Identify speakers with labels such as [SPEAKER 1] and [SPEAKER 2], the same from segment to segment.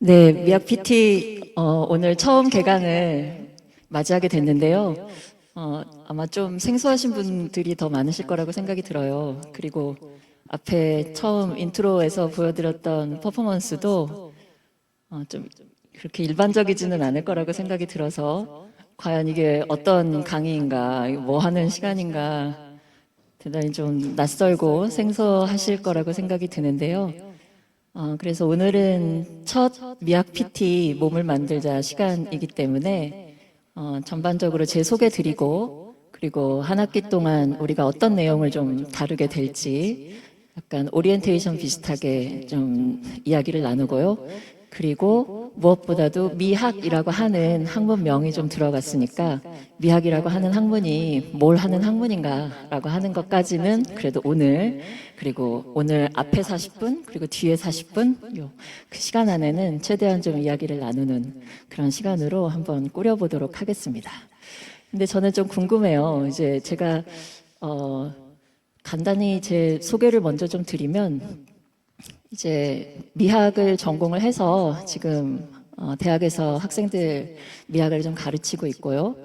[SPEAKER 1] 네, 미학 PT 오늘 처음 개강을 맞이하게 됐는데요. 아마 좀 생소하신 분들이 더 많으실 거라고 생각이 들어요. 그리고 앞에 처음 인트로에서 보여드렸던 퍼포먼스도 좀 그렇게 일반적이지는 않을 거라고 생각이 들어서 과연 이게 어떤 강의인가, 뭐 하는 시간인가 대단히 좀 낯설고 생소하실 거라고 생각이 드는데요. 그래서 오늘은 첫 미학 PT 몸을 만들자 시간이기 때문에 전반적으로 제 소개 드리고 그리고 한 학기 동안 우리가 어떤 내용을 좀 다루게 될지 약간 오리엔테이션 비슷하게 좀 이야기를 나누고요. 그리고 무엇보다도 미학이라고 하는 학문명이 좀 들어갔으니까 미학이라고 하는 학문이 뭘 하는 학문인가라고 하는 것까지는 그래도 오늘 그리고 오늘 앞에 40분 그리고 뒤에 40분 그 시간 안에는 최대한 좀 이야기를 나누는 그런 시간으로 한번 꾸려보도록 하겠습니다. 근데 저는 좀 궁금해요. 이제 제가 간단히 제 소개를 먼저 좀 드리면 이제 미학을 전공을 해서 지금 대학에서 학생들 미학을 좀 가르치고 있고요.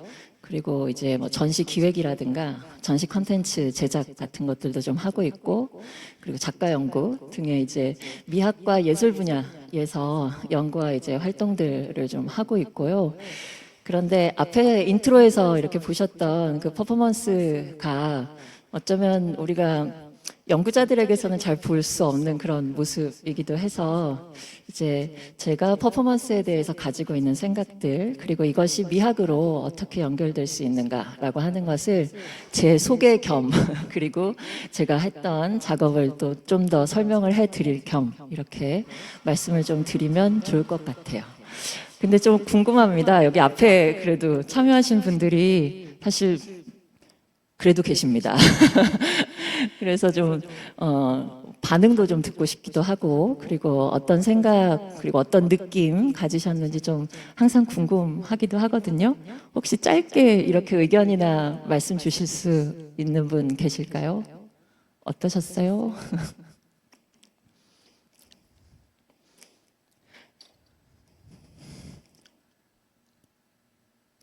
[SPEAKER 1] 그리고 이제 뭐 전시 기획이라든가 전시 컨텐츠 제작 같은 것들도 좀 하고 있고, 그리고 작가 연구 등의 이제 미학과 예술 분야에서 연구와 이제 활동들을 좀 하고 있고요. 그런데 앞에 인트로에서 이렇게 보셨던 그 퍼포먼스가 어쩌면 우리가 연구자들에게서는 잘 볼 수 없는 그런 모습이기도 해서 이제 제가 퍼포먼스에 대해서 가지고 있는 생각들 그리고 이것이 미학으로 어떻게 연결될 수 있는가라고 하는 것을 제 소개 겸 그리고 제가 했던 작업을 또 좀 더 설명을 해 드릴 겸 이렇게 말씀을 좀 드리면 좋을 것 같아요. 근데 좀 궁금합니다. 여기 앞에 그래도 참여하신 분들이 사실 그래도 계십니다. 그래서 좀, 반응도 좀 듣고 싶기도 하고, 그리고 어떤 생각, 그리고 어떤 느낌 가지셨는지 좀 항상 궁금하기도 하거든요. 혹시 짧게 이렇게 의견이나 말씀 주실 수 있는 분 계실까요? 어떠셨어요?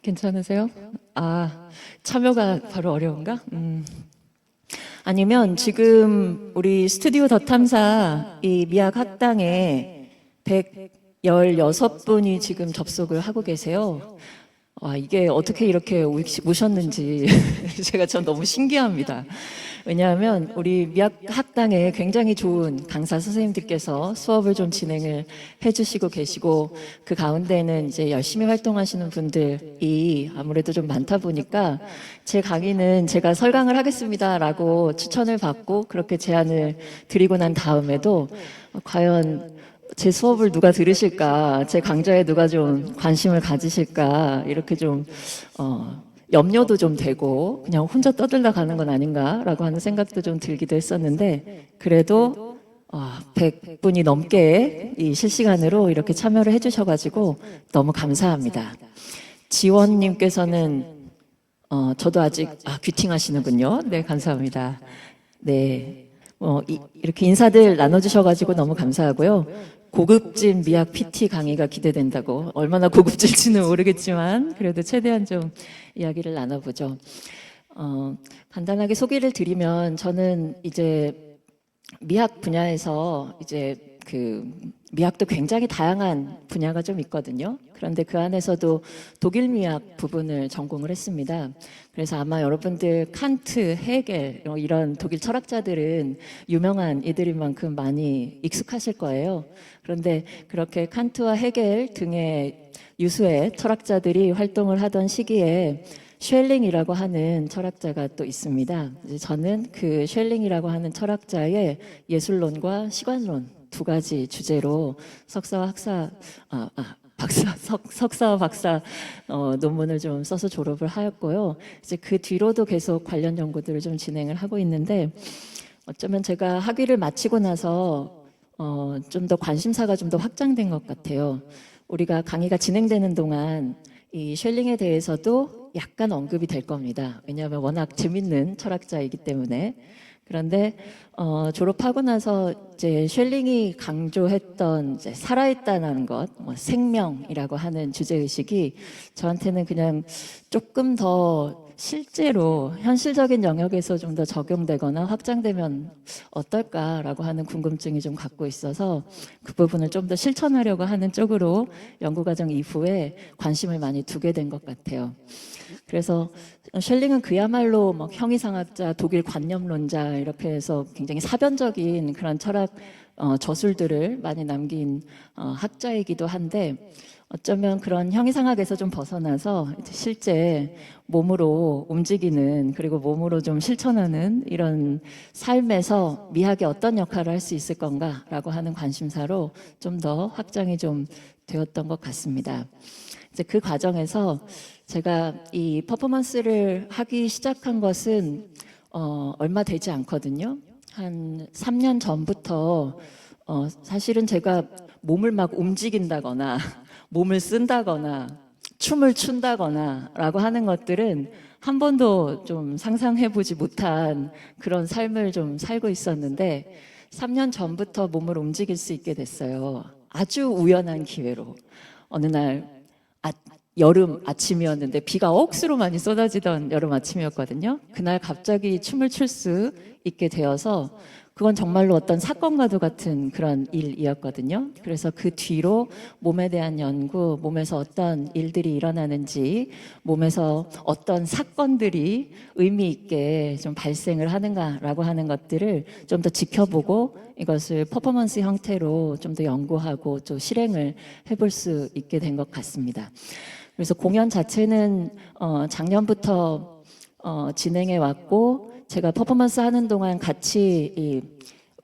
[SPEAKER 1] 괜찮으세요? 참여가 바로 어려운가? 아니면 지금 우리 스튜디오 더 탐사 이 미학 학당에 116분이 지금 접속을 하고 계세요. 이게 어떻게 이렇게 오셨는지 제가 전 너무 신기합니다. 왜냐하면 우리 미학 학당에 굉장히 좋은 강사 선생님들께서 수업을 좀 진행을 해주시고 계시고 그 가운데는 이제 열심히 활동하시는 분들이 아무래도 좀 많다 보니까 제 강의는 제가 설강을 하겠습니다라고 추천을 받고 그렇게 제안을 드리고 난 다음에도 과연 제 수업을 누가 들으실까, 제 강좌에 누가 좀 관심을 가지실까, 이렇게 좀, 염려도 좀 되고, 그냥 혼자 떠들다 가는 건 아닌가라고 하는 생각도 좀 들기도 했었는데, 그래도, 100분이 넘게 이 실시간으로 이렇게 참여를 해주셔가지고 너무 감사합니다. 지원님께서는, 저도 아직, 귀팅 하시는군요. 네, 감사합니다. 네. 이렇게 인사들 나눠주셔가지고 너무 감사하고요. 고급진 미학 PT 강의가 기대된다고. 얼마나 고급질지는 모르겠지만, 그래도 최대한 좀 이야기를 나눠보죠. 간단하게 소개를 드리면, 저는 이제 미학 분야에서 이제 그 미학도 굉장히 다양한 분야가 좀 있거든요. 그런데 그 안에서도 독일 미학 부분을 전공을 했습니다. 그래서 아마 여러분들 칸트, 헤겔 이런 독일 철학자들은 유명한 이들인 만큼 많이 익숙하실 거예요. 그런데 그렇게 칸트와 헤겔 등의 유수의 철학자들이 활동을 하던 시기에 쉘링이라고 하는 철학자가 또 있습니다. 저는 그 쉘링이라고 하는 철학자의 예술론과 시관론 두 가지 주제로 석사와 박사 논문을 좀 써서 졸업을 하였고요. 이제 그 뒤로도 계속 관련 연구들을 좀 진행을 하고 있는데 어쩌면 제가 학위를 마치고 나서 좀 더 관심사가 좀 더 확장된 것 같아요. 우리가 강의가 진행되는 동안 이 쉘링에 대해서도 약간 언급이 될 겁니다. 왜냐하면 워낙 재밌는 철학자이기 때문에. 그런데 졸업하고 나서 이제 쉘링이 강조했던 이제 살아있다는 것, 뭐 생명이라고 하는 주제 의식이 저한테는 그냥 조금 더 실제로 현실적인 영역에서 좀 더 적용되거나 확장되면 어떨까라고 하는 궁금증이 좀 갖고 있어서 그 부분을 좀 더 실천하려고 하는 쪽으로 연구과정 이후에 관심을 많이 두게 된 것 같아요. 그래서 쉘링은 그야말로 막 형이상학자, 독일 관념론자 이렇게 해서 굉장히 사변적인 그런 철학 저술들을 많이 남긴 학자이기도 한데 어쩌면 그런 형이상학에서 좀 벗어나서 실제 몸으로 움직이는 그리고 몸으로 좀 실천하는 이런 삶에서 미학이 어떤 역할을 할 수 있을 건가라고 하는 관심사로 좀 더 확장이 좀 되었던 것 같습니다. 이제 그 과정에서 제가 이 퍼포먼스를 하기 시작한 것은 얼마 되지 않거든요. 한 3년 전부터 사실은 제가 몸을 막 움직인다거나 몸을 쓴다거나 춤을 춘다거나 라고 하는 것들은 한 번도 좀 상상해보지 못한 그런 삶을 좀 살고 있었는데 3년 전부터 몸을 움직일 수 있게 됐어요. 아주 우연한 기회로. 어느 날 여름 아침이었는데 비가 억수로 많이 쏟아지던 여름 아침이었거든요. 그날 갑자기 춤을 출 수 있게 되어서 그건 정말로 어떤 사건과도 같은 그런 일이었거든요. 그래서 그 뒤로 몸에 대한 연구, 몸에서 어떤 일들이 일어나는지, 몸에서 어떤 사건들이 의미 있게 좀 발생을 하는가라고 하는 것들을 좀 더 지켜보고 이것을 퍼포먼스 형태로 좀 더 연구하고 또 실행을 해볼 수 있게 된 것 같습니다. 그래서 공연 자체는 작년부터 진행해 왔고 제가 퍼포먼스 하는 동안 같이 이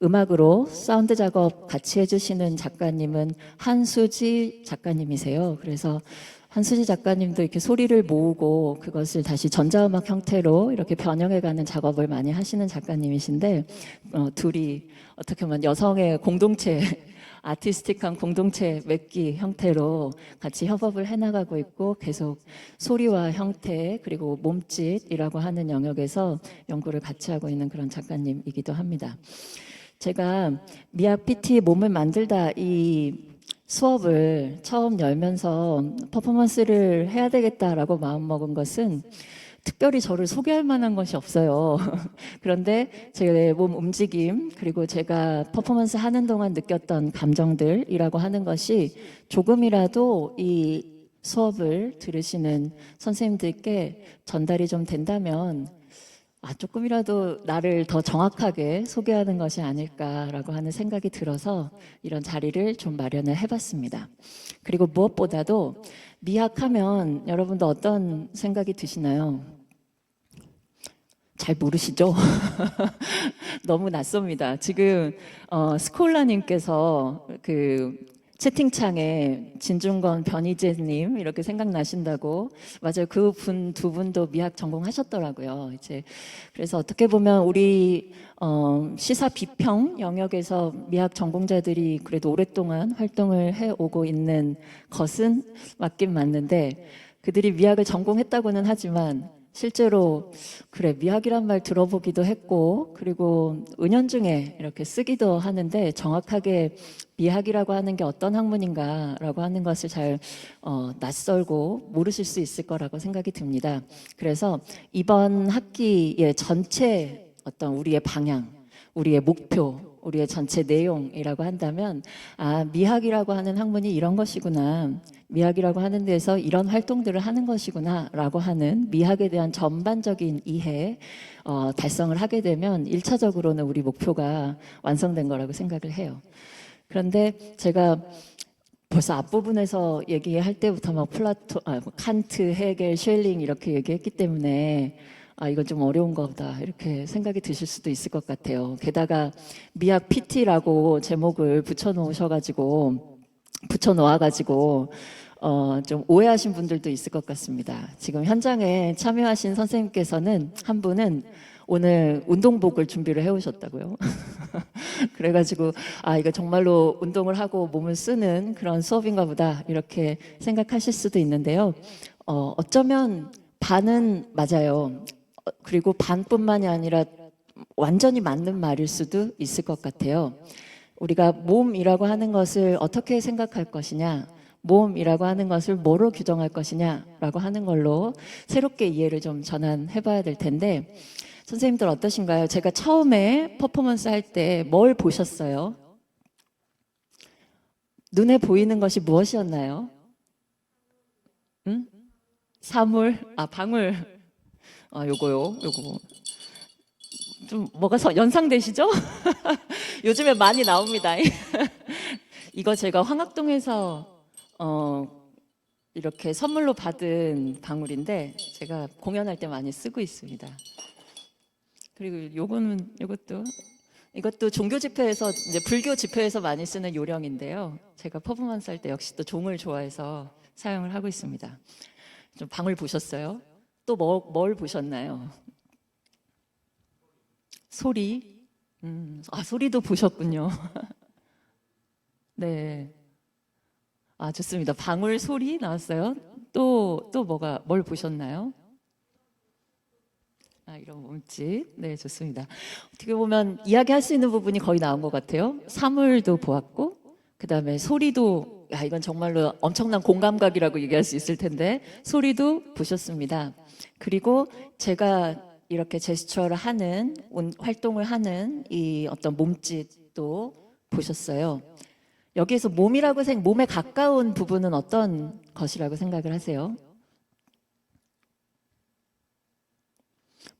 [SPEAKER 1] 음악으로 사운드 작업 같이 해주시는 작가님은 한수지 작가님이세요. 그래서 한수지 작가님도 이렇게 소리를 모으고 그것을 다시 전자음악 형태로 이렇게 변형해가는 작업을 많이 하시는 작가님이신데 둘이 어떻게 보면 여성의 공동체 아티스틱한 공동체 맺기 형태로 같이 협업을 해나가고 있고 계속 소리와 형태 그리고 몸짓이라고 하는 영역에서 연구를 같이 하고 있는 그런 작가님이기도 합니다. 제가 미학 PT 몸을 만들다 이 수업을 처음 열면서 퍼포먼스를 해야 되겠다라고 마음먹은 것은 특별히 저를 소개할 만한 것이 없어요. 그런데 제 몸 움직임 그리고 제가 퍼포먼스 하는 동안 느꼈던 감정들이라고 하는 것이 조금이라도 이 수업을 들으시는 선생님들께 전달이 좀 된다면 조금이라도 나를 더 정확하게 소개하는 것이 아닐까라고 하는 생각이 들어서 이런 자리를 좀 마련을 해봤습니다. 그리고 무엇보다도 미학하면 여러분도 어떤 생각이 드시나요? 잘 모르시죠? 너무 낯섭니다. 지금 스콜라님께서 그 채팅창에 진중권 변희재님 이렇게 생각나신다고 맞아요. 그 분 두 분도 미학 전공하셨더라고요. 이제 그래서 어떻게 보면 우리 시사 비평 영역에서 미학 전공자들이 그래도 오랫동안 활동을 해오고 있는 것은 맞긴 맞는데 그들이 미학을 전공했다고는 하지만 실제로 그래 미학이란 말 들어보기도 했고 그리고 은연중에 이렇게 쓰기도 하는데 정확하게 미학이라고 하는 게 어떤 학문인가라고 하는 것을 잘 낯설고 모르실 수 있을 거라고 생각이 듭니다. 그래서 이번 학기의 전체 어떤 우리의 방향, 우리의 목표, 우리의 전체 내용이라고 한다면 미학이라고 하는 학문이 이런 것이구나. 미학이라고 하는 데서 이런 활동들을 하는 것이구나 라고 하는 미학에 대한 전반적인 이해 달성을 하게 되면 1차적으로는 우리 목표가 완성된 거라고 생각을 해요. 그런데 제가 벌써 앞부분에서 얘기할 때부터 막 칸트, 헤겔, 쉘링 이렇게 얘기했기 때문에 이건 좀 어려운 거다 이렇게 생각이 드실 수도 있을 것 같아요. 게다가 미학 PT라고 제목을 붙여놓아가지고 좀 오해하신 분들도 있을 것 같습니다. 지금 현장에 참여하신 선생님께서는 한 분은 오늘 운동복을 준비를 해오셨다고요. 그래가지고 이거 정말로 운동을 하고 몸을 쓰는 그런 수업인가 보다 이렇게 생각하실 수도 있는데요. 어쩌면 반은 맞아요. 그리고 반뿐만이 아니라 완전히 맞는 말일 수도 있을 것 같아요. 우리가 몸이라고 하는 것을 어떻게 생각할 것이냐, 몸이라고 하는 것을 뭐로 규정할 것이냐라고 하는 걸로 새롭게 이해를 좀 전환해 봐야 될 텐데, 선생님들 어떠신가요? 제가 처음에 퍼포먼스 할 때 뭘 보셨어요? 눈에 보이는 것이 무엇이었나요? 응? 사물? 아, 방울. 아, 요거. 좀 뭐가 연상되시죠? 요즘에 많이 나옵니다. 이거 제가 황학동에서 이렇게 선물로 받은 방울인데 제가 공연할 때 많이 쓰고 있습니다. 그리고 이것도 종교 집회에서 이제 불교 집회에서 많이 쓰는 요령인데요. 제가 퍼포먼스 할 때 역시 또 종을 좋아해서 사용을 하고 있습니다. 좀 방울 보셨어요? 또 뭘 보셨나요? 소리. 소리도 보셨군요. 네. 아, 좋습니다. 방울 소리 나왔어요. 또 뭘 보셨나요? 아, 이런 몸짓. 네, 좋습니다. 어떻게 보면 이야기할 수 있는 부분이 거의 나온 것 같아요. 사물도 보았고, 그 다음에 소리도, 야, 이건 정말로 엄청난 공감각이라고 얘기할 수 있을 텐데, 소리도 보셨습니다. 그리고 제가 이렇게 제스처를 하는, 활동을 하는 이 어떤 몸짓도 보셨어요. 여기에서 몸에 가까운 부분은 어떤 것이라고 생각을 하세요?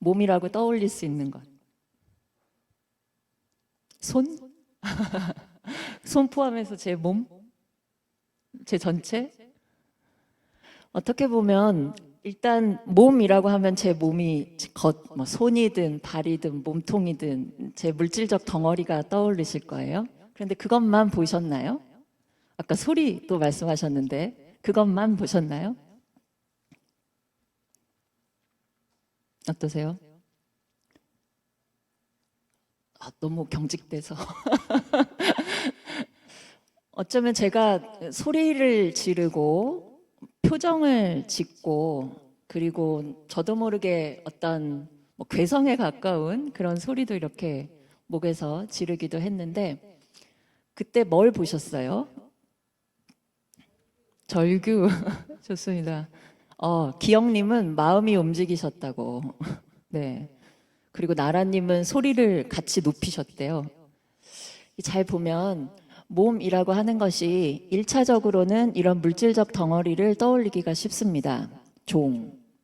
[SPEAKER 1] 몸이라고 떠올릴 수 있는 것. 손? 손 포함해서 제 몸? 제 전체? 어떻게 보면 일단 몸이라고 하면 제 몸이 손이든 발이든 몸통이든 제 물질적 덩어리가 떠올리실 거예요. 그런데 그것만 보셨나요? 아까 소리도 말씀하셨는데 그것만 보셨나요? 어떠세요? 너무 경직돼서 어쩌면 제가 소리를 지르고 표정을 짓고 그리고 저도 모르게 어떤 괴성에 가까운 그런 소리도 이렇게 목에서 지르기도 했는데 그때 뭘 보셨어요? 절규. 좋습니다. 기영님은 마음이 움직이셨다고. 네. 그리고 나라님은 소리를 같이 높이셨대요. 잘 보면 몸이라고 하는 것이 1차적으로는 이런 물질적 덩어리를 떠올리기가 쉽습니다.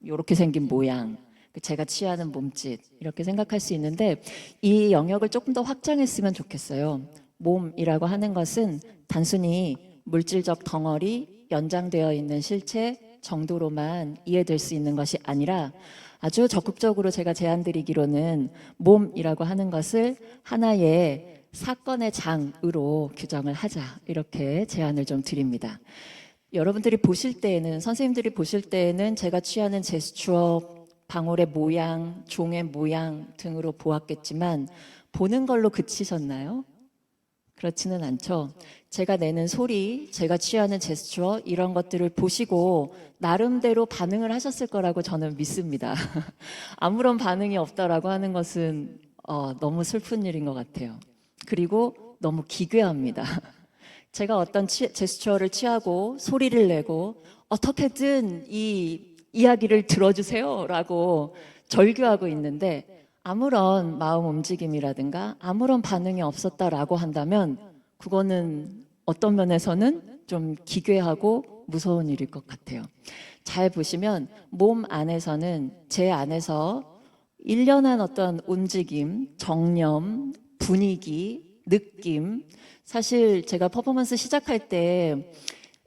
[SPEAKER 1] 이렇게 생긴 모양, 제가 취하는 몸짓 이렇게 생각할 수 있는데 이 영역을 조금 더 확장했으면 좋겠어요. 몸이라고 하는 것은 단순히 물질적 덩어리, 연장되어 있는 실체 정도로만 이해될 수 있는 것이 아니라 아주 적극적으로 제가 제안드리기로는 몸이라고 하는 것을 하나의 사건의 장으로 규정을 하자 이렇게 제안을 좀 드립니다. 여러분들이 보실 때에는 선생님들이 보실 때에는 제가 취하는 제스처, 방울의 모양, 종의 모양 등으로 보았겠지만 보는 걸로 그치셨나요? 그렇지는 않죠. 제가 내는 소리, 제가 취하는 제스처 이런 것들을 보시고 나름대로 반응을 하셨을 거라고 저는 믿습니다. 아무런 반응이 없다라고 하는 것은 너무 슬픈 일인 것 같아요. 그리고 너무 기괴합니다. 제가 어떤 제스처를 취하고 소리를 내고 어떻게든 이 이야기를 들어주세요 라고 절규하고 있는데 아무런 마음 움직임이라든가 아무런 반응이 없었다라고 한다면 그거는 어떤 면에서는 좀 기괴하고 무서운 일일 것 같아요. 잘 보시면 몸 안에서는 제 안에서 일련한 어떤 움직임, 정념, 분위기, 느낌 사실 제가 퍼포먼스 시작할 때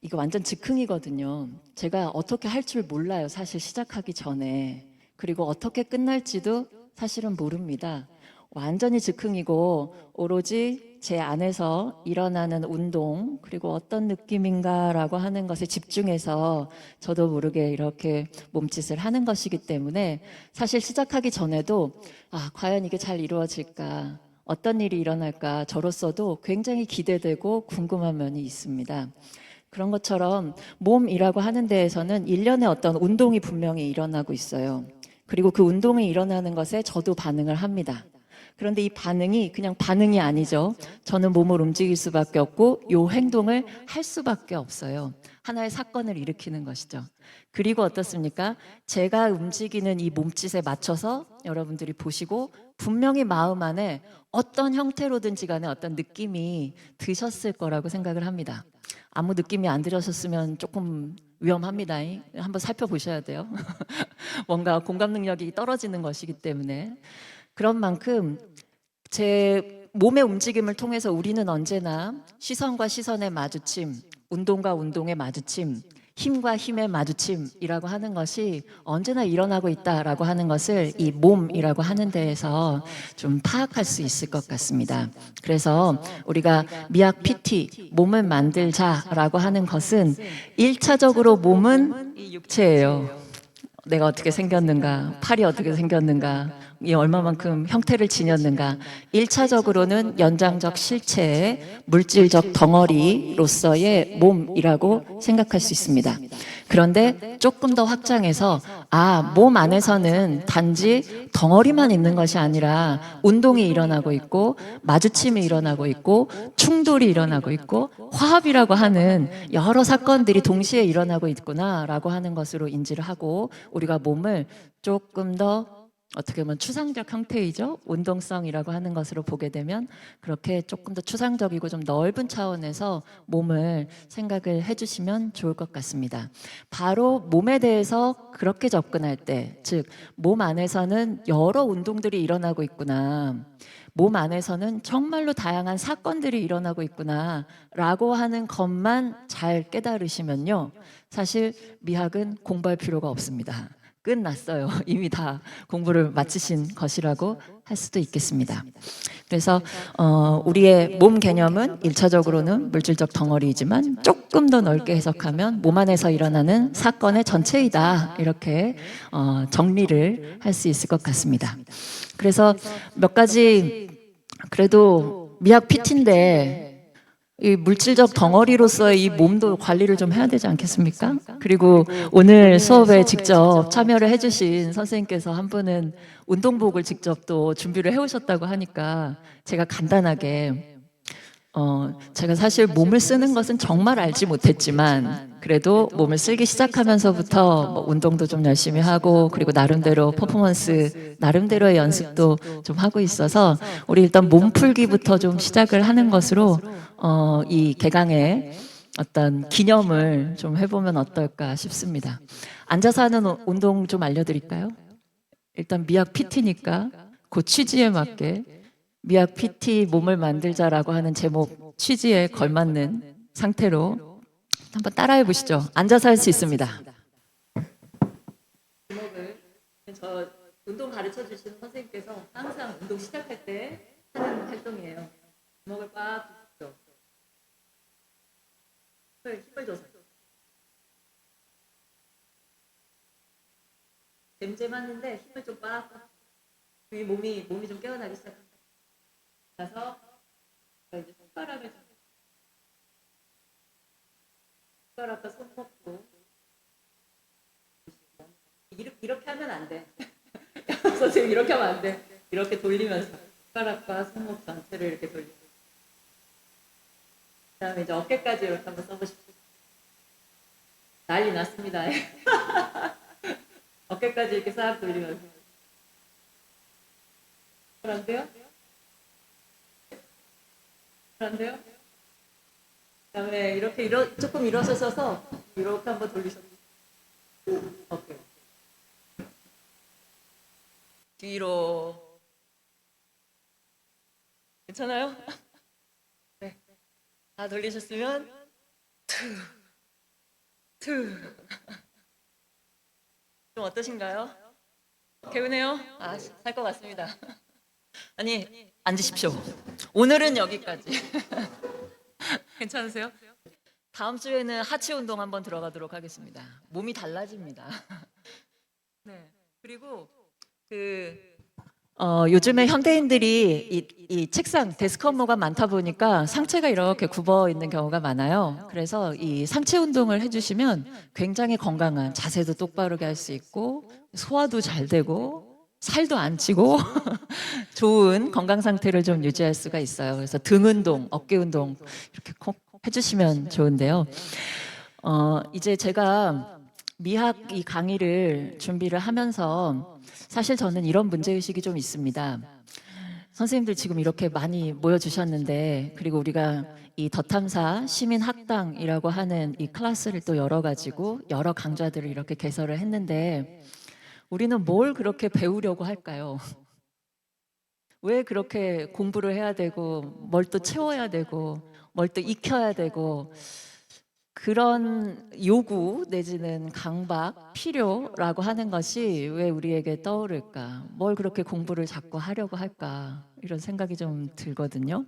[SPEAKER 1] 이거 완전 즉흥이거든요. 제가 어떻게 할 줄 몰라요. 사실 시작하기 전에. 그리고 어떻게 끝날지도 사실은 모릅니다. 완전히 즉흥이고 오로지 제 안에서 일어나는 운동 그리고 어떤 느낌인가라고 하는 것에 집중해서 저도 모르게 이렇게 몸짓을 하는 것이기 때문에 사실 시작하기 전에도 과연 이게 잘 이루어질까 어떤 일이 일어날까 저로서도 굉장히 기대되고 궁금한 면이 있습니다. 그런 것처럼 몸이라고 하는 데에서는 일련의 어떤 운동이 분명히 일어나고 있어요. 그리고 그 운동이 일어나는 것에 저도 반응을 합니다. 그런데 이 반응이 그냥 반응이 아니죠. 저는 몸을 움직일 수밖에 없고 요 행동을 할 수밖에 없어요. 하나의 사건을 일으키는 것이죠. 그리고 어떻습니까? 제가 움직이는 이 몸짓에 맞춰서 여러분들이 보시고 분명히 마음 안에 어떤 형태로든지 간에 어떤 느낌이 드셨을 거라고 생각을 합니다. 아무 느낌이 안 들으셨으면 조금 위험합니다. 한번 살펴보셔야 돼요. 뭔가 공감 능력이 떨어지는 것이기 때문에. 그런 만큼 제 몸의 움직임을 통해서 우리는 언제나 시선과 시선의 마주침, 운동과 운동의 마주침, 힘과 힘의 마주침이라고 하는 것이 언제나 일어나고 있다라고 하는 것을 이 몸이라고 하는 데에서 좀 파악할 수 있을 것 같습니다. 그래서 우리가 미학 PT, 몸을 만들자라고 하는 것은 1차적으로 몸은 이 육체예요. 내가 어떻게 생겼는가, 팔이 어떻게 생겼는가, 이 얼마만큼 형태를 지녔는가. 1차적으로는 연장적 실체의 물질적 덩어리로서의 몸이라고 생각할 수 있습니다. 그런데 조금 더 확장해서 몸 안에서는 단지 덩어리만 있는 것이 아니라 운동이 일어나고 있고 마주침이 일어나고 있고 충돌이 일어나고 있고 화합이라고 하는 여러 사건들이 동시에 일어나고 있구나라고 하는 것으로 인지를 하고 우리가 몸을 조금 더 어떻게 보면 추상적 형태이죠. 운동성이라고 하는 것으로 보게 되면 그렇게 조금 더 추상적이고 좀 넓은 차원에서 몸을 생각을 해주시면 좋을 것 같습니다. 바로 몸에 대해서 그렇게 접근할 때, 즉 몸 안에서는 여러 운동들이 일어나고 있구나. 몸 안에서는 정말로 다양한 사건들이 일어나고 있구나 라고 하는 것만 잘 깨달으시면요, 사실 미학은 공부할 필요가 없습니다. 끝났어요. 이미 다 공부를 마치신 것이라고 할 수도 있겠습니다. 그래서 우리의 몸 개념은 1차적으로는 물질적 덩어리이지만 조금 더 넓게 해석하면 몸 안에서 일어나는 사건의 전체이다, 이렇게 정리를 할 수 있을 것 같습니다. 그래서 몇 가지, 그래도 미학 PT인데 이 물질적 덩어리로서의 이 몸도 관리를 좀 해야 되지 않겠습니까? 그리고 오늘 수업에 직접 참여를 해주신 선생님께서 한 분은 운동복을 직접 또 준비를 해오셨다고 하니까 제가 간단하게 제가 사실 몸을 쓰는 것은 정말 알지 못했지만 그래도 몸을 쓰기 시작하면서부터 뭐 운동도 좀 열심히 하고 그리고 나름대로 퍼포먼스, 나름대로의 연습도 좀 하고 있어서 우리 일단 몸풀기부터 좀 시작을 하는 것으로 이 개강의 어떤 기념을 좀 해보면 어떨까 싶습니다. 앉아서 하는 운동 좀 알려드릴까요? 일단 미학 PT니까 그 취지에 맞게 미학 PT 몸을 만들자라고 하는 제목 취지에 걸맞는 상태로 한번 따라해 보시죠. 앉아서 할 수 있습니다. 주먹을, 저 운동 가르쳐 주시는 선생님께서 항상 운동 시작할 때 하는 활동이에요. 주먹을 꽉 쥐죠. 힘을 줘서. 잼잼하는데 힘을 좀 빡. 몸이 좀 깨어나기 시작합니다. 나서 이제 손가락을 손가락과 손목도 이렇게 하면 안 돼. 선생님 이렇게 하면 안 돼. 이렇게 돌리면서 손가락과 손목 전체를 이렇게 돌리고 그다음에 이제 어깨까지 이렇게 한번 써보십시오. 난리 났습니다. 어깨까지 이렇게 싹 돌리면서 안 돼요? 안 돼요? 그다음에 이렇게 조금 일어서셔서 이렇게 한번 돌리셨어요. 어깨 뒤로. 괜찮아요? 네. 다 돌리셨으면 투. 좀 어떠신가요? 개운해요? 살 것 같습니다. 아니, 앉으십시오. 오늘은 여기까지. 괜찮으세요? 다음 주에는 하체 운동 한번 들어가도록 하겠습니다. 몸이 달라집니다. 네. 그리고 요즘에 현대인들이 이 책상, 데스크 업무가 많다 보니까 상체가 이렇게 굽어 있는 경우가 많아요. 그래서 이 상체 운동을 해주시면 굉장히 건강한 자세도 똑바르게 할 수 있고 소화도 잘 되고 살도 안 찌고 좋은 건강 상태를 좀 유지할 수가 있어요. 그래서 등 운동, 어깨 운동 이렇게 꼭 해주시면 좋은데요. 이제 제가 미학 이 강의를 준비를 하면서 사실 저는 이런 문제의식이 좀 있습니다. 선생님들 지금 이렇게 많이 모여주셨는데, 그리고 우리가 이 더탐사 시민학당이라고 하는 이 클래스를 또 열어가지고 여러 강좌들을 이렇게 개설을 했는데, 우리는 뭘 그렇게 배우려고 할까요? 왜 그렇게 공부를 해야 되고, 뭘 또 채워야 되고, 뭘 또 익혀야 되고, 그런 요구 내지는 강박, 필요라고 하는 것이 왜 우리에게 떠오를까? 뭘 그렇게 공부를 자꾸 하려고 할까? 이런 생각이 좀 들거든요.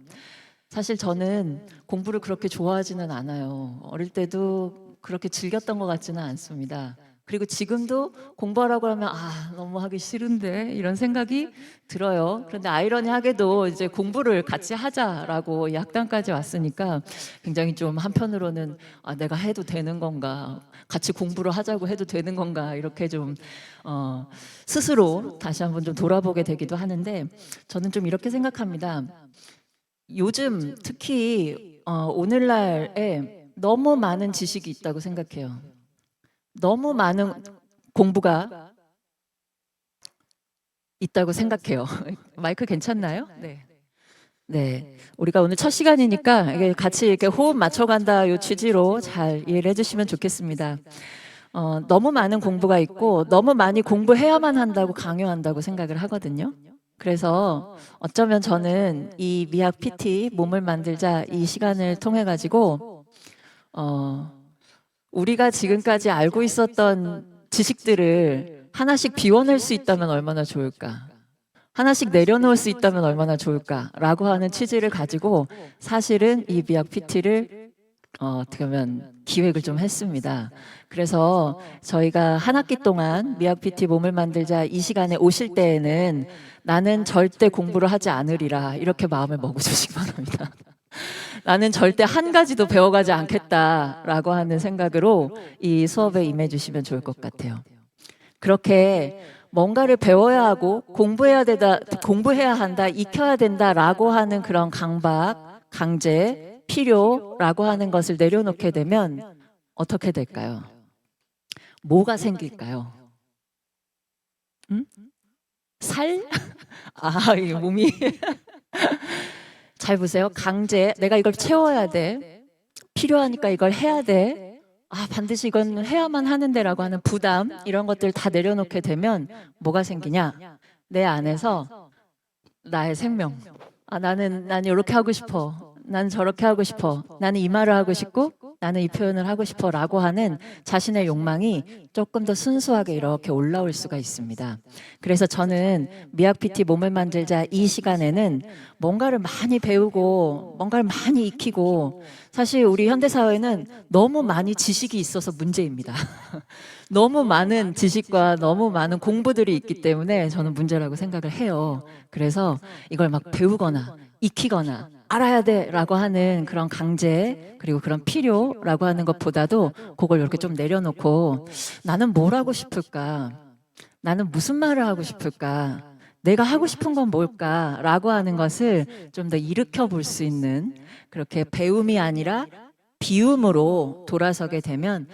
[SPEAKER 1] 사실 저는 공부를 그렇게 좋아하지는 않아요. 어릴 때도 그렇게 즐겼던 것 같지는 않습니다. 그리고 지금도 공부하라고 하면 너무 하기 싫은데 이런 생각이 들어요. 그런데 아이러니하게도 이제 공부를 같이 하자라고 이 학당까지 왔으니까 굉장히 좀 한편으로는 내가 해도 되는 건가, 같이 공부를 하자고 해도 되는 건가, 이렇게 좀 스스로 다시 한번 좀 돌아보게 되기도 하는데, 저는 좀 이렇게 생각합니다. 요즘 특히 오늘날에 너무 많은 지식이 있다고 생각해요. 너무 많은 공부가 있다고 생각해요. 마이크 괜찮나요? 네. 네. 우리가 오늘 첫 시간이니까 이게 같이 이렇게 호흡 맞춰간다 이 취지로 잘 이해를 해주시면 좋겠습니다. 너무 많은 공부가 있고 너무 많이 공부해야만 한다고 강요한다고 생각을 하거든요. 그래서 어쩌면 저는 이 미학 PT 몸을 만들자 이 시간을 통해 가지고 우리가 지금까지 알고 있었던 지식들을 하나씩 비워낼 수 있다면 얼마나 좋을까? 하나씩 내려놓을 수 있다면 얼마나 좋을까라고 하는 취지를 가지고 사실은 이 미학 PT를 어떻게 보면 기획을 좀 했습니다. 그래서 저희가 한 학기 동안 미학 PT 몸을 만들자 이 시간에 오실 때에는 나는 절대 공부를 하지 않으리라 이렇게 마음을 먹어주시기 바랍니다. 나는 절대 한 가지도 배워가지 않겠다라고 하는 생각으로 이 수업에 임해주시면 좋을 것 같아요. 그렇게 뭔가를 배워야 하고 공부해야 한다, 익혀야 된다라고 하는 그런 강박, 강제, 필요라고 하는 것을 내려놓게 되면 어떻게 될까요? 뭐가 생길까요? 응? 살? 이 몸이 잘 보세요. 강제, 내가 이걸 채워야 돼. 필요하니까 이걸 해야 돼. 반드시 이건 해야만 하는데라고 하는 부담, 이런 것들 다 내려놓게 되면 뭐가 생기냐? 내 안에서 나의 생명. 나는 이렇게 하고 싶어. 나는 저렇게 하고 싶어. 나는 이 말을 하고 싶고 나는 이 표현을 하고 싶어 라고 하는 자신의 욕망이 조금 더 순수하게 이렇게 올라올 수가 있습니다. 그래서 저는 미학 PT 몸을 만들자 이 시간에는 뭔가를 많이 배우고 뭔가를 많이 익히고, 사실 우리 현대사회는 너무 많이 지식이 있어서 문제입니다. 너무 많은 지식과 너무 많은 공부들이 있기 때문에 저는 문제라고 생각을 해요. 그래서 이걸 막 배우거나 익히거나 알아야 돼라고 하는 그런 강제, 그리고 그런 필요라고 하는 것보다도 그걸 이렇게 좀 내려놓고 나는 뭘 하고 싶을까? 나는 무슨 말을 하고 싶을까? 내가 하고 싶은 건 뭘까라고 하는 것을 좀 더 일으켜 볼 수 있는, 그렇게 배움이 아니라 비움으로 돌아서게 되면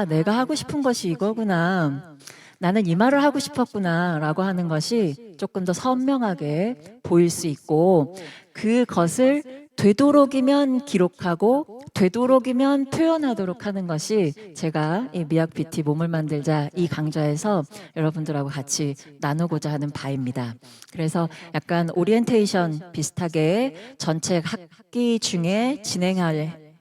[SPEAKER 1] 내가 하고 싶은 것이 이거구나. 나는 이 말을 하고 싶었구나 라고 하는 것이 조금 더 선명하게 보일 수 있고, 그것을 되도록이면 기록하고 되도록이면 표현하도록 하는 것이 제가 이 미학 PT 몸을 만들자 이 강좌에서 여러분들하고 같이 나누고자 하는 바입니다. 그래서 약간 오리엔테이션 비슷하게 전체 학기 중에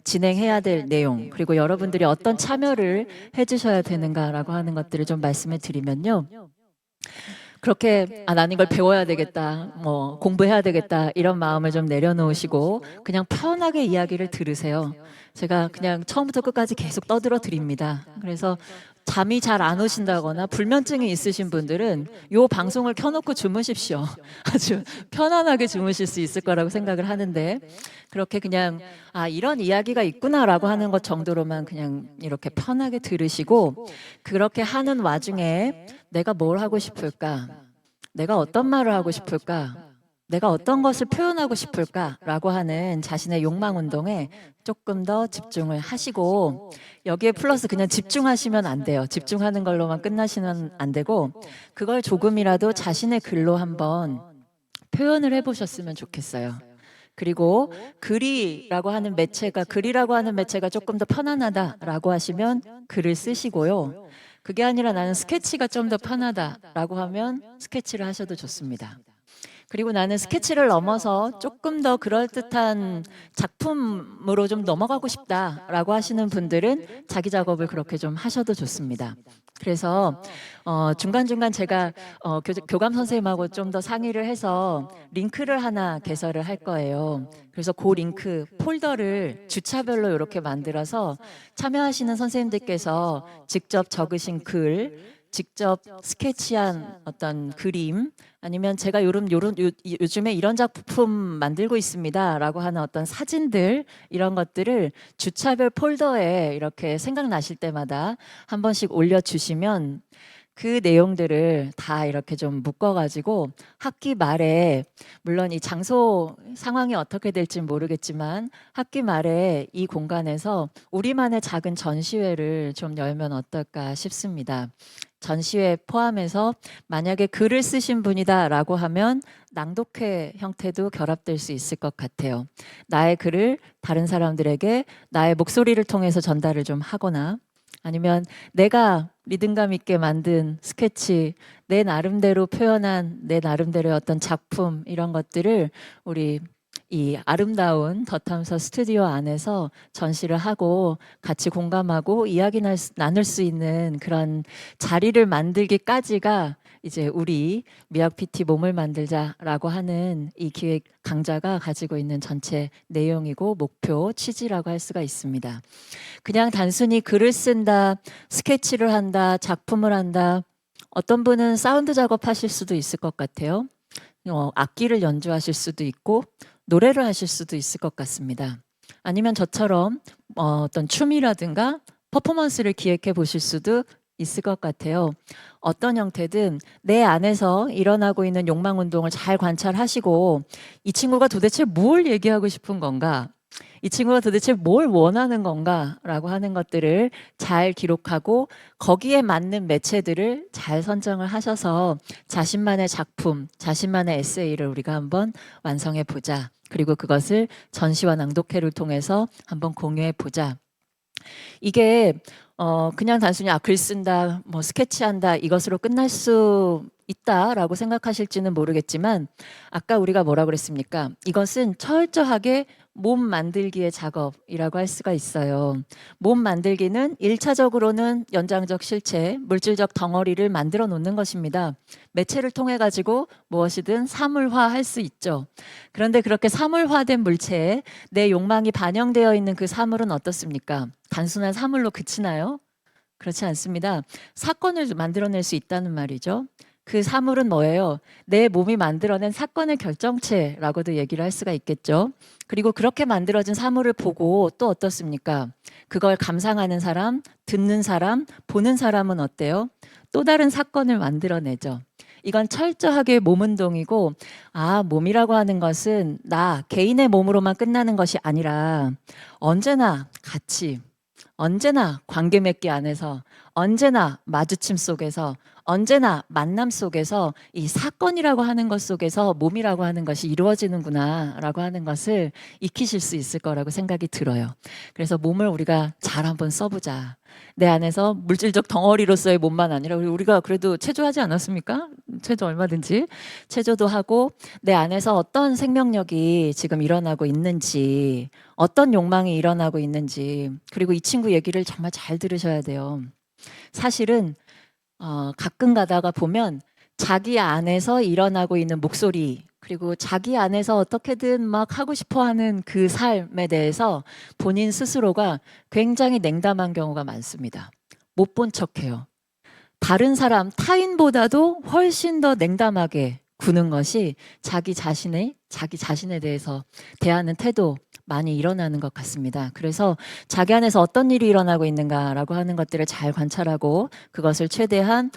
[SPEAKER 1] 진행해야 될 내용, 그리고 여러분들이 어떤 참여를 해주셔야 되는가라고 하는 것들을 좀 말씀을 드리면요. 그렇게 나는 이걸 배워야 되겠다, 공부해야 되겠다 이런 마음을 좀 내려놓으시고 그냥 편하게 이야기를 들으세요. 제가 그냥 처음부터 끝까지 계속 떠들어 드립니다. 그래서 잠이 잘 안 오신다거나 불면증이 있으신 분들은 이 방송을 켜놓고 주무십시오. 아주 편안하게 주무실 수 있을 거라고 생각을 하는데, 그렇게 그냥 이런 이야기가 있구나라고 하는 것 정도로만 그냥 이렇게 편하게 들으시고, 그렇게 하는 와중에 내가 뭘 하고 싶을까? 내가 어떤 말을 하고 싶을까? 내가 어떤 것을 표현하고 싶을까라고 하는 자신의 욕망 운동에 조금 더 집중을 하시고, 여기에 플러스 그냥 집중하시면 안 돼요. 집중하는 걸로만 끝나시면 안 되고, 그걸 조금이라도 자신의 글로 한번 표현을 해보셨으면 좋겠어요. 그리고 글이라고 하는 매체가 조금 더 편안하다라고 하시면 글을 쓰시고요. 그게 아니라 나는 스케치가 좀 더 편하다라고 하면 스케치를 하셔도 좋습니다. 그리고 나는 스케치를 넘어서 조금 더 그럴듯한 작품으로 좀 넘어가고 싶다라고 하시는 분들은 자기 작업을 그렇게 좀 하셔도 좋습니다. 그래서 중간중간 제가 교감 선생님하고 좀 더 상의를 해서 링크를 하나 개설을 할 거예요. 그래서 그 링크 폴더를 주차별로 이렇게 만들어서 참여하시는 선생님들께서 직접 적으신 글, 직접 스케치한 어떤 그림, 아니면 제가 요즘에 이런 작품 만들고 있습니다 라고 하는 어떤 사진들, 이런 것들을 주차별 폴더에 이렇게 생각나실 때마다 한 번씩 올려주시면 그 내용들을 다 이렇게 좀 묶어가지고 학기 말에, 물론 이 장소 상황이 어떻게 될지 모르겠지만 학기 말에 이 공간에서 우리만의 작은 전시회를 좀 열면 어떨까 싶습니다. 전시회 포함해서 만약에 글을 쓰신 분이다라고 하면 낭독회 형태도 결합될 수 있을 것 같아요. 나의 글을 다른 사람들에게 나의 목소리를 통해서 전달을 좀 하거나, 아니면 내가 리듬감 있게 만든 스케치, 내 나름대로 표현한 내 나름대로의 어떤 작품, 이런 것들을 우리 이 아름다운 더탐서 스튜디오 안에서 전시를 하고 같이 공감하고 이야기 나눌 수 있는 그런 자리를 만들기까지가 이제 우리 미학 PT 몸을 만들자라고 하는 이 기획 강좌가 가지고 있는 전체 내용이고 목표, 취지라고 할 수가 있습니다. 그냥 단순히 글을 쓴다, 스케치를 한다, 작품을 한다, 어떤 분은 사운드 작업하실 수도 있을 것 같아요. 악기를 연주하실 수도 있고 노래를 하실 수도 있을 것 같습니다. 아니면 저처럼 어떤 춤이라든가 퍼포먼스를 기획해 보실 수도 있을 것 같아요. 어떤 형태든 내 안에서 일어나고 있는 욕망 운동을 잘 관찰하시고, 이 친구가 도대체 뭘 얘기하고 싶은 건가? 이 친구가 도대체 뭘 원하는 건가? 라고 하는 것들을 잘 기록하고 거기에 맞는 매체들을 잘 선정을 하셔서 자신만의 작품, 자신만의 에세이를 우리가 한번 완성해 보자. 그리고 그것을 전시와 낭독회를 통해서 한번 공유해 보자. 이게 그냥 단순히 글 쓴다, 뭐 스케치한다, 이것으로 끝날 수 있다라고 생각하실지는 모르겠지만, 아까 우리가 뭐라 그랬습니까? 이것은 철저하게 몸 만들기의 작업이라고 할 수가 있어요. 몸 만들기는 1차적으로는 연장적 실체, 물질적 덩어리를 만들어 놓는 것입니다. 매체를 통해 가지고 무엇이든 사물화할 수 있죠. 그런데 그렇게 사물화된 물체에 내 욕망이 반영되어 있는 그 사물은 어떻습니까? 단순한 사물로 그치나요? 그렇지 않습니다. 사건을 만들어낼 수 있다는 말이죠. 그 사물은 뭐예요? 내 몸이 만들어낸 사건의 결정체라고도 얘기를 할 수가 있겠죠. 그리고 그렇게 만들어진 사물을 보고 또 어떻습니까? 그걸 감상하는 사람, 듣는 사람, 보는 사람은 어때요? 또 다른 사건을 만들어내죠. 이건 철저하게 몸 운동이고, 몸이라고 하는 것은 나 개인의 몸으로만 끝나는 것이 아니라 언제나 같이, 언제나 관계 맺기 안에서, 언제나 마주침 속에서, 언제나 만남 속에서 이 사건이라고 하는 것 속에서 몸이라고 하는 것이 이루어지는구나 라고 하는 것을 익히실 수 있을 거라고 생각이 들어요. 그래서 몸을 우리가 잘 한번 써보자. 내 안에서 물질적 덩어리로서의 몸만 아니라 우리가 그래도 체조하지 않았습니까? 체조 얼마든지 체조도 하고, 내 안에서 어떤 생명력이 지금 일어나고 있는지, 어떤 욕망이 일어나고 있는지, 그리고 이 친구 얘기를 정말 잘 들으셔야 돼요. 사실은 가끔 가다가 보면 자기 안에서 일어나고 있는 목소리, 그리고 자기 안에서 어떻게든 막 하고 싶어 하는 그 삶에 대해서 본인 스스로가 굉장히 냉담한 경우가 많습니다. 못 본 척해요. 다른 사람, 타인보다도 훨씬 더 냉담하게 구는 것이 자기 자신에 대해서 대하는 태도, 많이 일어나는 것 같습니다. 그래서 자기 안에서 어떤 일이 일어나고 있는가라고 하는 것들을 잘 관찰하고 그것을 최대한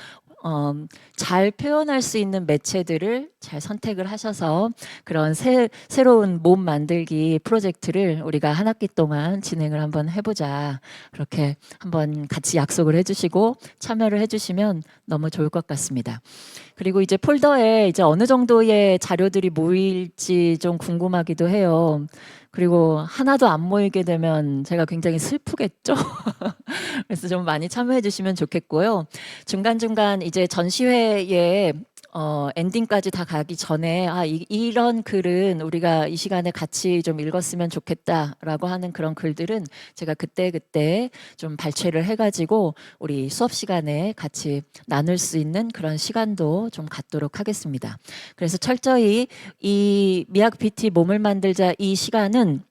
[SPEAKER 1] 잘 표현할 수 있는 매체들을 잘 선택을 하셔서 그런 새로운 몸 만들기 프로젝트를 우리가 한 학기 동안 진행을 한번 해보자. 그렇게 한번 같이 약속을 해주시고 참여를 해주시면 너무 좋을 것 같습니다. 그리고 이제 폴더에 이제 어느 정도의 자료들이 모일지 좀 궁금하기도 해요. 그리고 하나도 안 모이게 되면 제가 굉장히 슬프겠죠? 그래서 좀 많이 참여해 주시면 좋겠고요. 중간중간 이제 전시회에 엔딩까지 다 가기 전에 이런 글은 우리가 이 시간에 같이 좀 읽었으면 좋겠다라고 하는 그런 글들은 제가 그때그때 좀 발췌를 해가지고 우리 수업 시간에 같이 나눌 수 있는 그런 시간도 좀 갖도록 하겠습니다. 그래서 철저히 이 미학 PT 몸을 만들자 이 시간은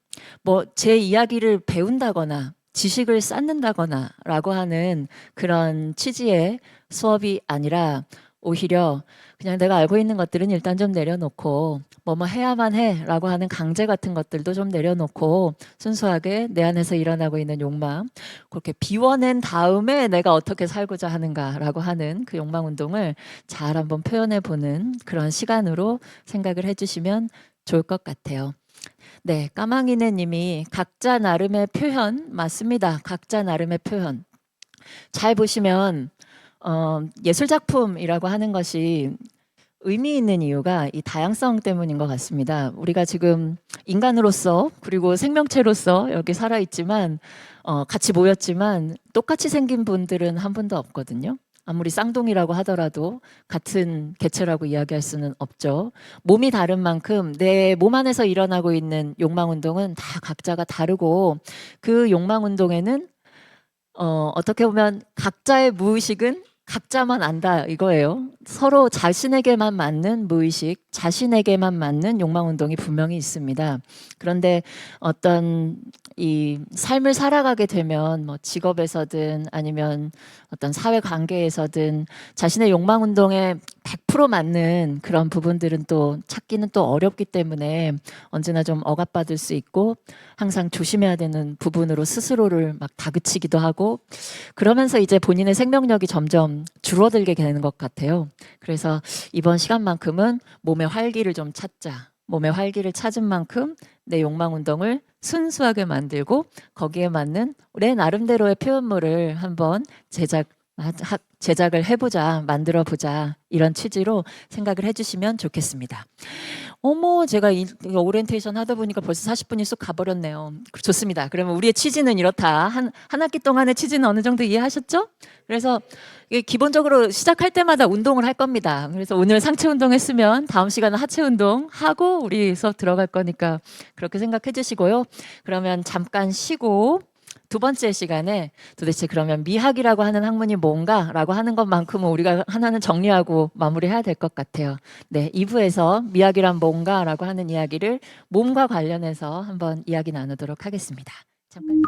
[SPEAKER 1] 뭐 제 이야기를 배운다거나 지식을 쌓는다거나 라고 하는 그런 취지의 수업이 아니라 오히려 그냥 내가 알고 있는 것들은 일단 좀 내려놓고 뭐뭐 해야만 해 라고 하는 강제 같은 것들도 좀 내려놓고 순수하게 내 안에서 일어나고 있는 욕망 그렇게 비워낸 다음에 내가 어떻게 살고자 하는가 라고 하는 그 욕망 운동을 잘 한번 표현해 보는 그런 시간으로 생각을 해주시면 좋을 것 같아요. 네, 까망이네 님이 각자 나름의 표현 맞습니다. 각자 나름의 표현. 잘 보시면 예술작품이라고 하는 것이 의미 있는 이유가 이 다양성 때문인 것 같습니다. 우리가 지금 인간으로서 그리고 생명체로서 여기 살아있지만 같이 모였지만 똑같이 생긴 분들은 한 분도 없거든요. 아무리 쌍둥이라고 하더라도 같은 개체라고 이야기할 수는 없죠. 몸이 다른 만큼 내 몸 안에서 일어나고 있는 욕망 운동은 다 각자가 다르고 그 욕망 운동에는 어떻게 보면 각자의 무의식은 각자만 안다 이거예요. 서로 자신에게만 맞는 무의식, 자신에게만 맞는 욕망 운동이 분명히 있습니다. 그런데 어떤 이 삶을 살아가게 되면 뭐 직업에서든 아니면 어떤 사회 관계에서든 자신의 욕망 운동에 100% 맞는 그런 부분들은 또 찾기는 또 어렵기 때문에 언제나 좀 억압받을 수 있고 항상 조심해야 되는 부분으로 스스로를 막 다그치기도 하고 그러면서 이제 본인의 생명력이 점점 줄어들게 되는 것 같아요. 그래서 이번 시간만큼은 몸의 활기를 좀 찾자. 몸의 활기를 찾은 만큼 내 욕망 운동을 순수하게 만들고 거기에 맞는 내 나름대로의 표현물을 한번 제작을 해보자, 만들어보자 이런 취지로 생각을 해주시면 좋겠습니다. 어머, 제가 이 오리엔테이션 하다 보니까 벌써 40분이 쑥 가버렸네요. 좋습니다. 그러면 우리의 취지는 이렇다. 한 학기 동안의 취지는 어느 정도 이해하셨죠? 그래서 기본적으로 시작할 때마다 운동을 할 겁니다. 그래서 오늘 상체 운동 했으면 다음 시간은 하체 운동 하고 우리 수업 들어갈 거니까 그렇게 생각해 주시고요. 그러면 잠깐 쉬고 두 번째 시간에 도대체 그러면 미학이라고 하는 학문이 뭔가라고 하는 것만큼은 우리가 하나는 정리하고 마무리해야 될 것 같아요. 네, 2부에서 미학이란 뭔가라고 하는 이야기를 몸과 관련해서 한번 이야기 나누도록 하겠습니다. 잠깐.